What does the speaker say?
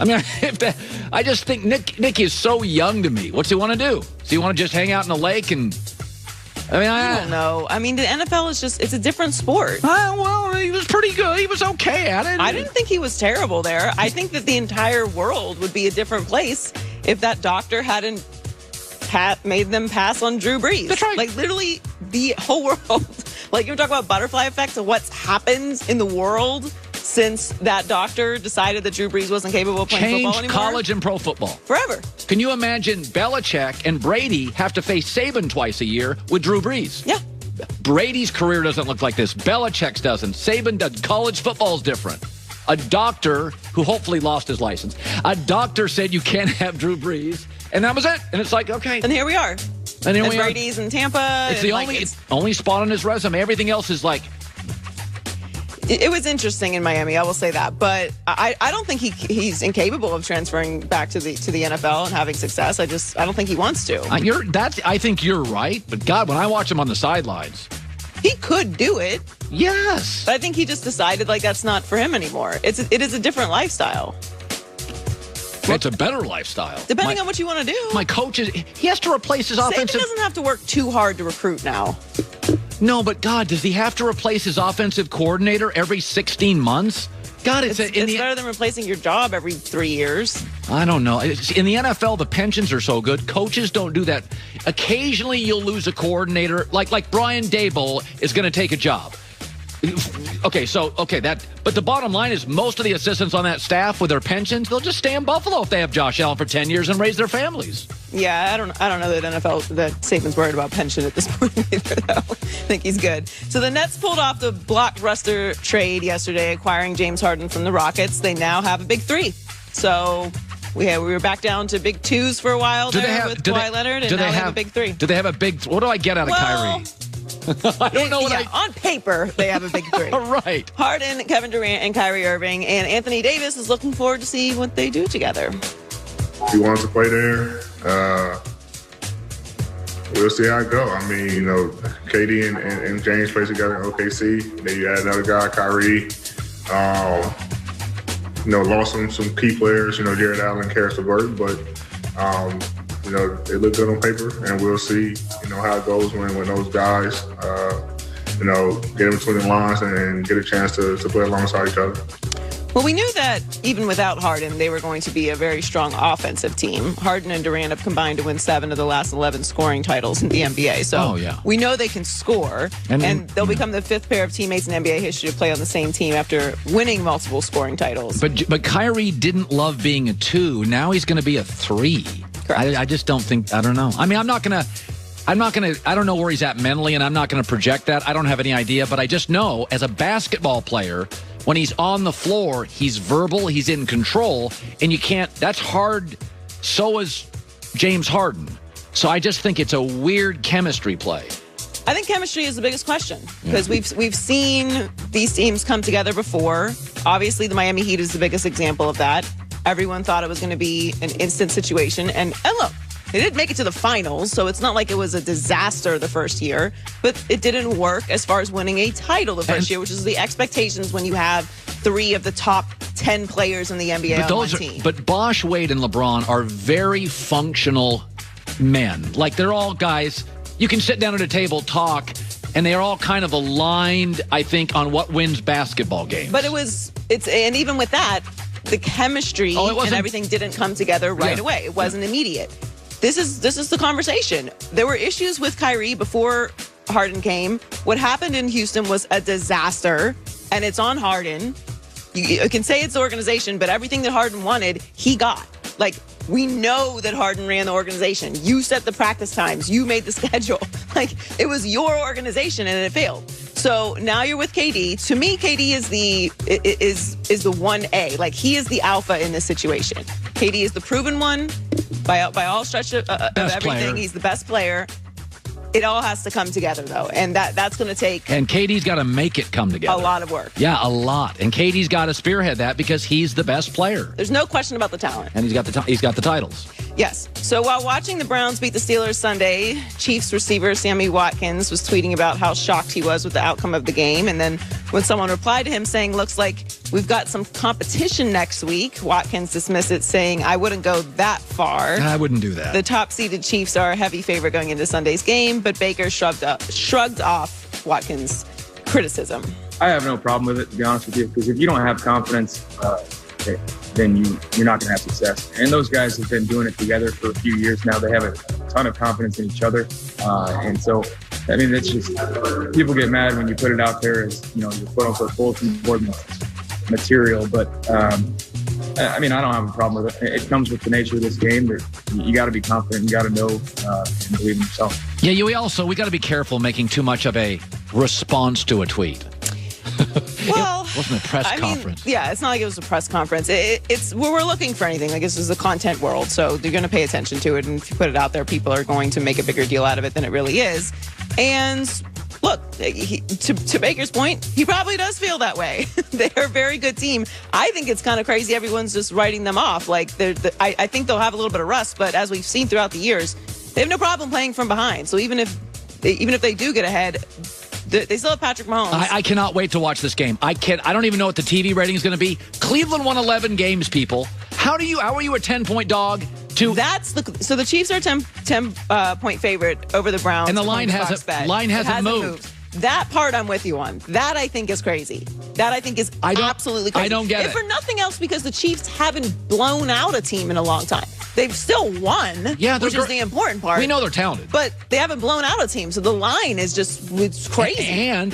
I mean, I just think Nick is so young to me. What's he want to do? Does he want to just hang out in the lake and... I don't know. I mean, the NFL is it's a different sport. Well, he was pretty good. He was okay at it. I didn't think he was terrible there. I think that the entire world would be a different place if that doctor hadn't made them pass on Drew Brees. That's right. Like, literally, the whole world. Like, you talk about butterfly effects of what's happened in the world since that doctor decided that Drew Brees wasn't capable of playing football anymore. College and pro football. Forever. Can you imagine Belichick and Brady have to face Saban twice a year with Drew Brees? Yeah. Brady's career doesn't look like this. Belichick's doesn't. Saban does. College football's different. A doctor who hopefully lost his license. A doctor said you can't have Drew Brees, and that was it. And it's like, okay. And here we are. And here we are. Brady's in Tampa. It's the only spot on his resume. Everything else is like... It was interesting in Miami, I will say that. But I don't think he's incapable of transferring back to the NFL and having success. I don't think he wants to. I think you're right. But God, when I watch him on the sidelines, he could do it. Yes. But I think he just decided that's not for him anymore. It is a different lifestyle. It's a better lifestyle. Depending on what you want to do. My coach he has to replace his offensive. Saban doesn't have to work too hard to recruit now. No, but God, does he have to replace his offensive coordinator every 16 months? God, it's better than replacing your job every 3 years. I don't know. In the NFL, the pensions are so good. Coaches don't do that. Occasionally, you'll lose a coordinator. Like Brian Daboll is going to take a job. But the bottom line is most of the assistants on that staff with their pensions, they'll just stay in Buffalo if they have Josh Allen for 10 years and raise their families. Yeah, I don't know that Saban's worried about pension at this point either, though. I think he's good. So the Nets pulled off the blockbuster trade yesterday, acquiring James Harden from the Rockets. They now have a big three. So we were back down to big twos for a while with Kawhi Leonard, and now they have a big three. Do they have a big... What do I get out of Kyrie? I don't know on paper, they have a big three. Right. Harden, Kevin Durant, and Kyrie Irving. And Anthony Davis is looking forward to see what they do together. He wants to play there. We'll see how it goes. I mean, KD and James play together in OKC. Then you add another guy, Kyrie. Lost some key players. Jared Allen, Karis LeVert, but they look good on paper, and we'll see, how it goes when those guys, get in between the lines and get a chance to play alongside each other. Well, we knew that even without Harden, they were going to be a very strong offensive team. Harden and Durant have combined to win 7 of the last 11 scoring titles in the NBA. So we know they can score, and they'll become the 5th pair of teammates in NBA history to play on the same team after winning multiple scoring titles. But Kyrie didn't love being a 2. Now he's going to be a 3. Correct. I just don't think, I don't know. I mean, I don't know where he's at mentally, and I'm not going to project that. I don't have any idea, but I just know as a basketball player, when he's on the floor, he's verbal, he's in control, and that's hard. So is James Harden. So I just think it's a weird chemistry play. I think chemistry is the biggest question because we've seen these teams come together before. Obviously, the Miami Heat is the biggest example of that. Everyone thought it was going to be an instant situation. And look, they didn't make it to the finals, so it's not like it was a disaster the first year. But it didn't work as far as winning a title the first year, which is the expectations when you have 3 of the top 10 players in the NBA on one team. But Bosh, Wade, and LeBron are very functional men. Like, they're all guys, you can sit down at a table, talk, and they're all kind of aligned, I think, on what wins basketball games. But and even with that, the chemistry and everything didn't come together right away. It wasn't immediate. This is the conversation. There were issues with Kyrie before Harden came. What happened in Houston was a disaster, and it's on Harden. You can say it's the organization, but everything that Harden wanted, he got. Like, we know that Harden ran the organization. You set the practice times. You made the schedule. Like, it was your organization, and it failed. So now you're with KD. To me, KD is the 1A. Like, he is the alpha in this situation. KD is the proven one by all stretch of everything. Player. He's the best player. It all has to come together, though, and that's going to take... And KD's got to make it come together. A lot of work. Yeah, a lot. And KD's got to spearhead that because he's the best player. There's no question about the talent. And he's got the titles. Yes. So while watching the Browns beat the Steelers Sunday, Chiefs receiver Sammy Watkins was tweeting about how shocked he was with the outcome of the game. And then when someone replied to him saying, looks like we've got some competition next week, Watkins dismissed it, saying, I wouldn't go that far. I wouldn't do that. The top-seeded Chiefs are a heavy favorite going into Sunday's game, but Baker shrugged off Watkins' criticism. I have no problem with it, to be honest with you, because if you don't have confidence, then you're not going to have success. And those guys have been doing it together for a few years now. They have a ton of confidence in each other. And so, I mean, it's just, people get mad when you put it out there as, your quote-unquote bulletin board material. But, I mean, I don't have a problem with it. It comes with the nature of this game. That you got to be confident. You got to know and believe in yourself. Yeah, we got to be careful making too much of a response to a tweet. Well, it wasn't a press conference. Yeah, it's not like it was a press conference. It's we're looking for anything. Like, this is a content world, so they're going to pay attention to it. And if you put it out there, people are going to make a bigger deal out of it than it really is. And look, to Baker's point, he probably does feel that way. They're a very good team. I think it's kind of crazy everyone's just writing them off. Like, I think they'll have a little bit of rust, but as we've seen throughout the years, they have no problem playing from behind. So even if they do get ahead, they still have Patrick Mahomes. I cannot wait to watch this game. I don't even know what the TV rating is going to be. Cleveland won 11 games, people. How are you a 10-point dog? So the Chiefs are a 10-point favorite over the Browns. And the line hasn't moved. That part I'm with you on. That I think is crazy. That I think is absolutely crazy. I don't get it. If for nothing else, because the Chiefs haven't blown out a team in a long time. They've still won, which is the important part. We know they're talented. But they haven't blown out a team, so the line is just it's crazy. And